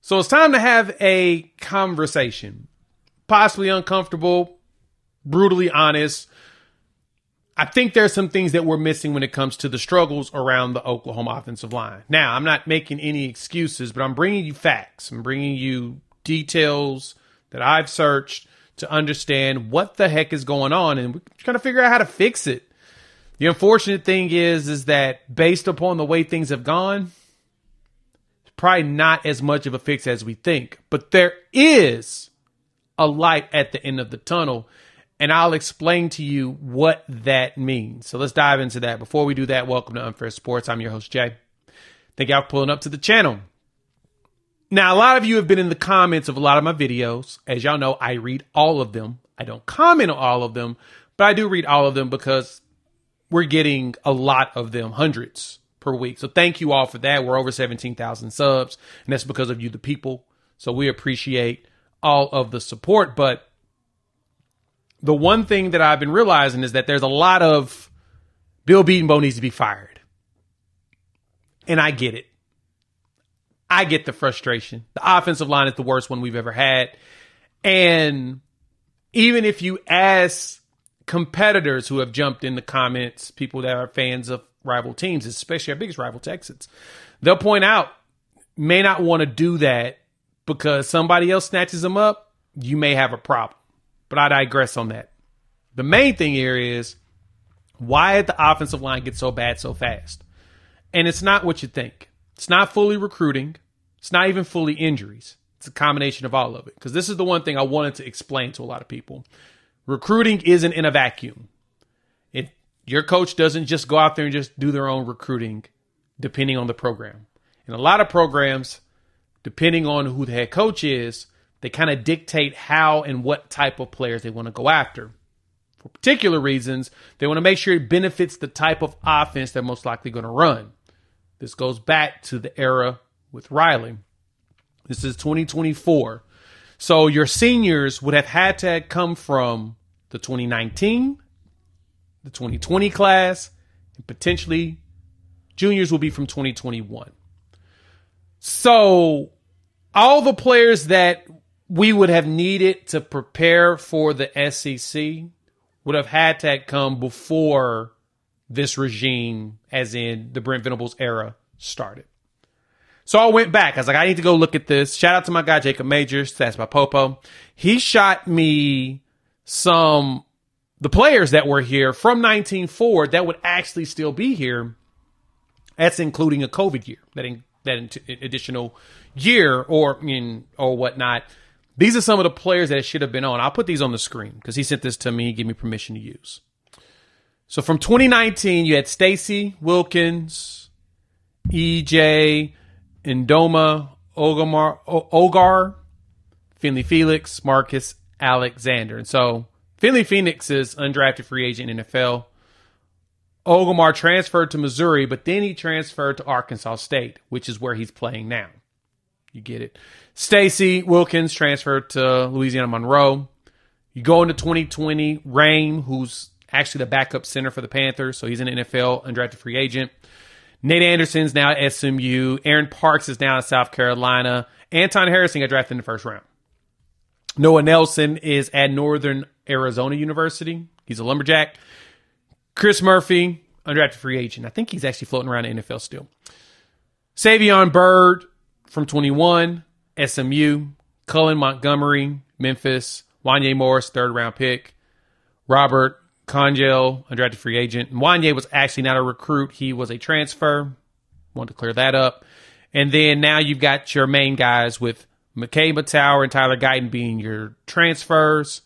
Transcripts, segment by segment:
So it's time to have a conversation. Possibly uncomfortable, brutally honest. I think there's some things that we're missing when it comes to the struggles around the Oklahoma offensive line. Now, I'm not making any excuses, but I'm bringing you facts. I'm bringing you details that I've searched to understand what the heck is going on, and we're trying to figure out how to fix it. The unfortunate thing is that based upon the way things have gone, it's probably not as much of a fix as we think. But there is a light at the end of the tunnel, and I'll explain to you what that means. So let's dive into that. Before we do that, welcome to Unfair Sports. I'm your host, Jay. Thank y'all for pulling up to the channel. Now, a lot of you have been in the comments of a lot of my videos. As y'all know, I read all of them. I don't comment on all of them, but I do read all of them because we're getting a lot of them, hundreds per week. So thank you all for that. We're over 17,000 subs, and that's because of you, the people. So we appreciate all of the support. But the one thing that I've been realizing is that there's a lot of Bill Beatonbow needs to be fired. And I get it. I get the frustration. The offensive line is the worst one we've ever had. And even if you ask competitors who have jumped in the comments, people that are fans of rival teams, especially our biggest rival, Texans, they'll point out, may not want to do that because somebody else snatches them up, you may have a problem. But I digress on that. The main thing here is, why did the offensive line get so bad so fast? And it's not what you think. It's not fully recruiting. It's not even fully injuries. It's a combination of all of it. Because this is the one thing I wanted to explain to a lot of people. Recruiting isn't in a vacuum. Your coach doesn't just go out there and just do their own recruiting depending on the program. And a lot of programs, depending on who the head coach is, they kind of dictate how and what type of players they want to go after. For particular reasons, they want to make sure it benefits the type of offense they're most likely going to run. This goes back to the era with Riley. This is 2024. So your seniors would have had to come from the 2019, the 2020 class, and potentially juniors will be from 2021. So all the players that we would have needed to prepare for the SEC would have had to come before this regime, as in the Brent Venables era, started. So I went back. I was like, I need to go look at this. Shout out to my guy, Jacob Majors. That's my Popo. He shot me the players that were here from 1904 that would actually still be here. That's including a COVID year, that additional year or whatnot. These are some of the players that should have been on. I'll put these on the screen because he sent this to me, give me permission to use. So from 2019, you had Stacy Wilkins, EJ, Ndoma, Ogar, Finley Felix, Marcus Alexander. And so Finley Phoenix is undrafted free agent in NFL. Ogumar transferred to Missouri, but then he transferred to Arkansas State, which is where he's playing now. You get it. Stacy Wilkins transferred to Louisiana Monroe. You go into 2020, Rain, who's actually the backup center for the Panthers, so he's an NFL undrafted free agent. Nate Anderson's now at SMU. Aaron Parks is now in South Carolina. Anton Harrison got drafted in the first round. Noah Nelson is at Northern Arizona University. He's a lumberjack. Chris Murphy, undrafted free agent. I think he's actually floating around the NFL still. Savion Byrd from 21, SMU. Cullen Montgomery, Memphis. Wanye Morris, third round pick. Robert Congel, undrafted free agent. And Wanye was actually not a recruit. He was a transfer. Wanted to clear that up. And then now you've got your main guys with McKay Matauer and Tyler Guyton being your transfers.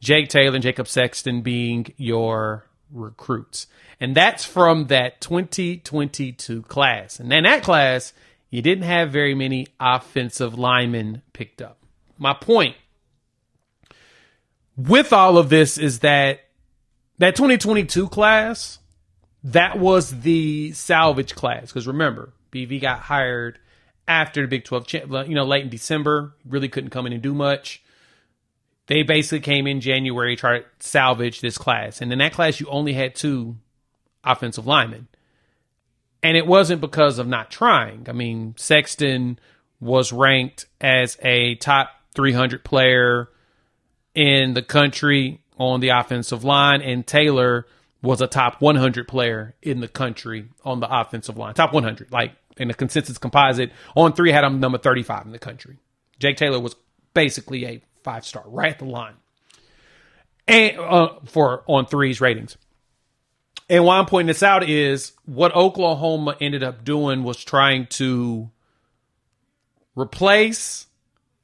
Jake Taylor and Jacob Sexton being your recruits. And that's from that 2022 class. And in that class, you didn't have very many offensive linemen picked up. My point with all of this is that 2022 class, that was the salvage class. Because remember, BV got hired after the Big 12, late in December. Really couldn't come in and do much. They basically came in January, tried to salvage this class. And in that class, you only had 2 offensive linemen. And it wasn't because of not trying. I mean, Sexton was ranked as a top 300 player in the country on the offensive line, and Taylor was a top 100 player in the country on the offensive line. Top 100, like in the consensus composite. On 3 had him number 35 in the country. Jake Taylor was basically a 5-star, right at the line. And for on 3's ratings. And why I'm pointing this out is what Oklahoma ended up doing was trying to replace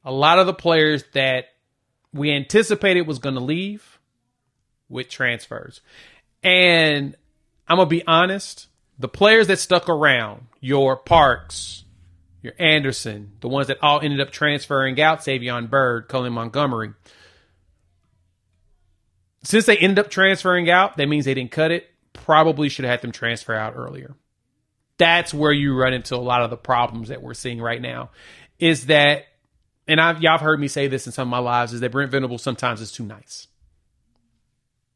a lot of the players that we anticipated was going to leave with transfers. And I'm going to be honest, the players that stuck around, your Parks, your Anderson, the ones that all ended up transferring out, Savion Byrd, Colin Montgomery, since they ended up transferring out, that means they didn't cut it. Probably should have had them transfer out earlier. That's where you run into a lot of the problems that we're seeing right now. Is that, and y'all have heard me say this in some of my lives, is that Brent Venables sometimes is too nice.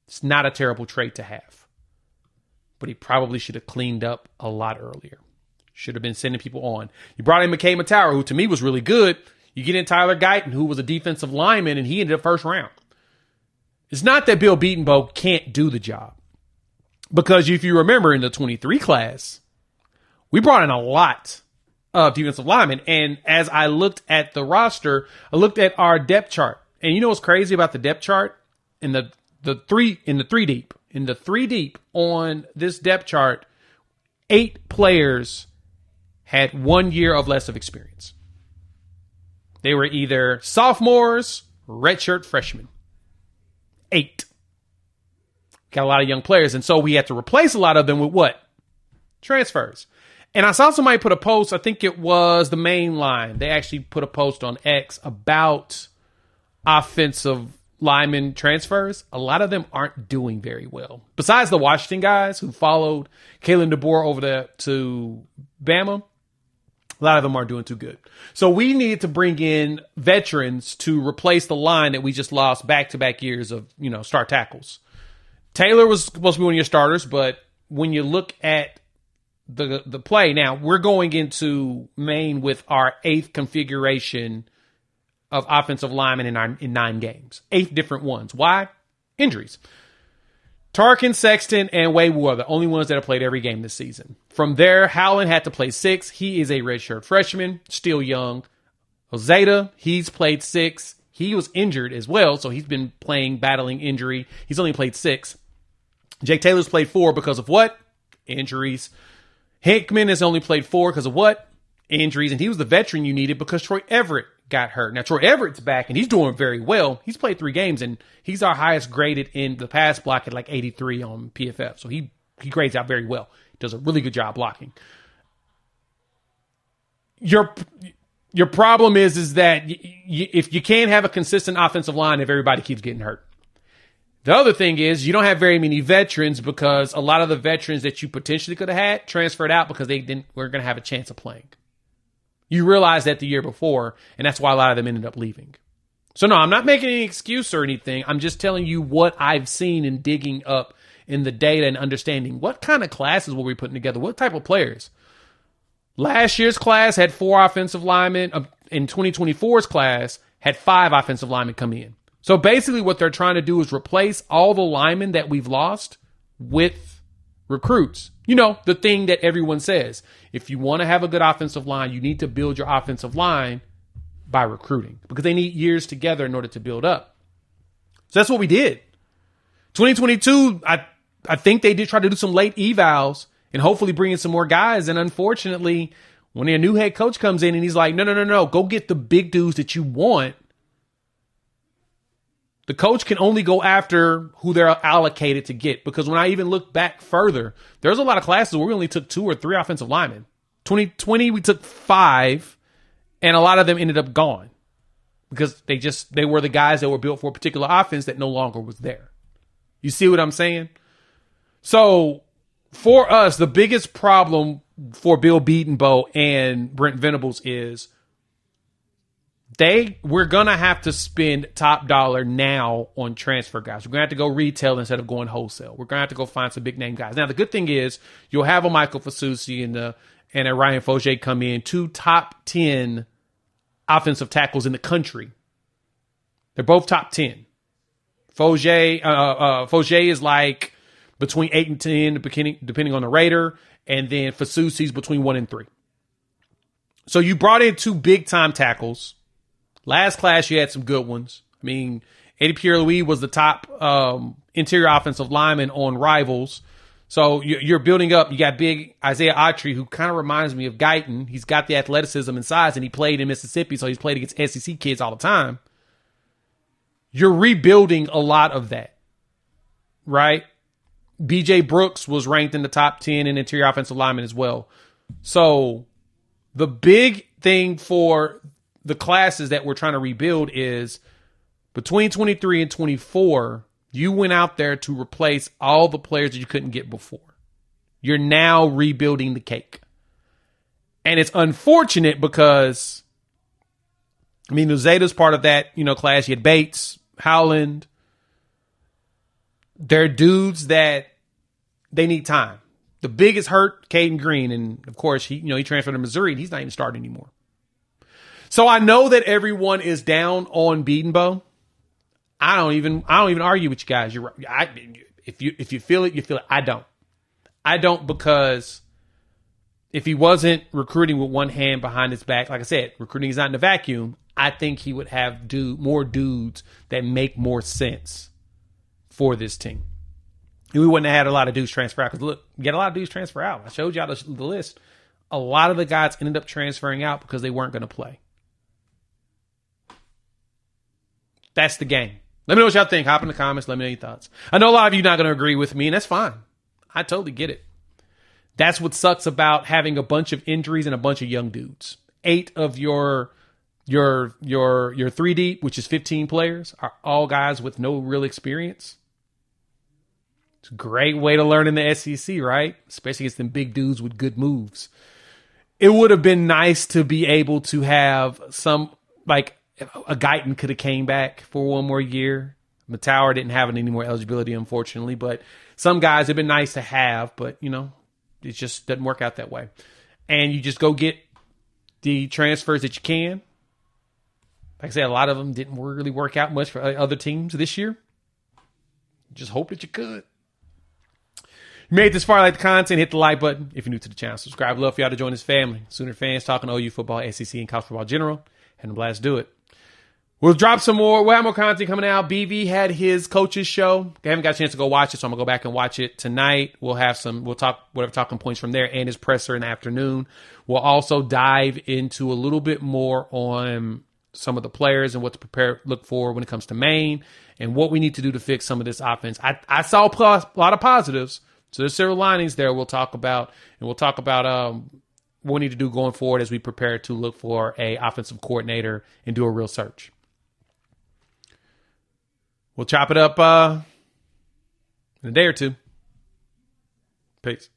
It's not a terrible trait to have. But he probably should have cleaned up a lot earlier. Should have been sending people on. You brought in McKay Matauer, who to me was really good. You get in Tyler Guyton, who was a defensive lineman, and he ended up first round. It's not that Bill Beatonbow can't do the job. Because if you remember in the 23 class, we brought in a lot of defensive linemen. And as I looked at the roster, I looked at our depth chart. And you know what's crazy about the depth chart? In the three deep on this depth chart, 8 players had 1 year of less of experience. They were either sophomores, redshirt freshmen. 8. Got a lot of young players. And so we had to replace a lot of them with what? Transfers. And I saw somebody put a post, I think it was the main line. They actually put a post on X about offensive lineman transfers. A lot of them aren't doing very well. Besides the Washington guys who followed Kalen DeBoer over to Bama, a lot of them aren't doing too good. So we needed to bring in veterans to replace the line that we just lost back-to-back years of, start tackles. Taylor was supposed to be one of your starters, but when you look at the play, now we're going into Maine with our 8th configuration of offensive linemen in 9 games. 8 different ones. Why? Injuries. Tarkin, Sexton, and Wade Ward are the only ones that have played every game this season. From there, Howland had to play 6. He is a redshirt freshman, still young. Ozeta, he's played 6. He was injured as well, so he's been battling injury. He's only played 6. Jake Taylor's played 4 because of what? Injuries. Hickman has only played 4 because of what? Injuries. And he was the veteran you needed because Troy Everett got hurt. Now, Troy Everett's back, and he's doing very well. He's played 3 games, and he's our highest graded in the pass block at like 83 on PFF. So he grades out very well. He does a really good job blocking. Your problem is that if you can't have a consistent offensive line if everybody keeps getting hurt. The other thing is you don't have very many veterans because a lot of the veterans that you potentially could have had transferred out because they weren't going to have a chance of playing. You realized that the year before, and that's why a lot of them ended up leaving. So no, I'm not making any excuse or anything. I'm just telling you what I've seen in digging up in the data and understanding what kind of classes were we putting together, what type of players. Last year's class had 4 offensive linemen. In 2024's class, had 5 offensive linemen come in. So basically what they're trying to do is replace all the linemen that we've lost with recruits. The thing that everyone says. If you want to have a good offensive line, you need to build your offensive line by recruiting because they need years together in order to build up. So that's what we did. 2022, I think they did try to do some late evals and hopefully bring in some more guys. And unfortunately, when a new head coach comes in and he's like, no, go get the big dudes that you want. The coach can only go after who they're allocated to get. Because when I even look back further, there's a lot of classes where we only took 2 or 3 offensive linemen. 2020, we took 5, and a lot of them ended up gone. Because they were the guys that were built for a particular offense that no longer was there. You see what I'm saying? So, for us, the biggest problem for Bill Beatonbow and Brent Venables is we're going to have to spend top dollar now on transfer guys. We're going to have to go retail instead of going wholesale. We're going to have to go find some big name guys. Now, the good thing is you'll have a Michael Fasusi and a Ryan Fogier come in, 2 top 10 offensive tackles in the country. They're both top 10. Fogier is like between 8 and 10, depending on the rater. And then Fasusi's between 1 and 3. So you brought in 2 big-time tackles. Last class, you had some good ones. I mean, Eddie Pierre-Louis was the top interior offensive lineman on Rivals. So you're building up. You got big Isaiah Autry, who kind of reminds me of Guyton. He's got the athleticism and size, and he played in Mississippi, so he's played against SEC kids all the time. You're rebuilding a lot of that, right? B.J. Brooks was ranked in the top 10 in interior offensive lineman as well. So the big thing for the classes that we're trying to rebuild is between 23 and 24, you went out there to replace all the players that you couldn't get before. You're now rebuilding the cake. And it's unfortunate because, I mean, Uzeta's part of that, class. You had Bates, Howland. They're dudes that they need time. The biggest hurt, Caden Green. And of course, he transferred to Missouri and he's not even starting anymore. So I know that everyone is down on Biedenbow. I don't even argue with you guys. You're right. If you feel it, you feel it. I don't, because if he wasn't recruiting with one hand behind his back, like I said, recruiting is not in a vacuum. I think he would have more dudes that make more sense for this team. And we wouldn't have had a lot of dudes transfer out. Because look, we get a lot of dudes transfer out. I showed y'all the list. A lot of the guys ended up transferring out because they weren't going to play. That's the game. Let me know what y'all think. Hop in the comments. Let me know your thoughts. I know a lot of you not going to agree with me, and that's fine. I totally get it. That's what sucks about having a bunch of injuries and a bunch of young dudes. 8 of your 3 deep, which is 15 players, are all guys with no real experience. It's a great way to learn in the SEC, right? Especially against them big dudes with good moves. It would have been nice to be able to have some, like, a Guyton could have came back for one more year. Matauer didn't have any more eligibility, unfortunately, but some guys have been nice to have, but, it just doesn't work out that way. And you just go get the transfers that you can. Like I said, a lot of them didn't really work out much for other teams this year. Just hope that you could. You made it this far, like the content, hit the like button. If you're new to the channel, subscribe. Love for y'all to join this family. Sooner fans talking OU football, SEC, and college football in general. And a blast to do it. We'll drop some more. We'll have more content coming out. BV had his coach's show. I haven't got a chance to go watch it, so I'm going to go back and watch it tonight. We'll talk whatever talking points from there and his presser in the afternoon. We'll also dive into a little bit more on some of the players and what to look for when it comes to Maine and what we need to do to fix some of this offense. I saw a lot of positives, so there's several linings there we'll talk about. And we'll talk about what we need to do going forward as we prepare to look for a offensive coordinator and do a real search. We'll chop it up in a day or two. Peace.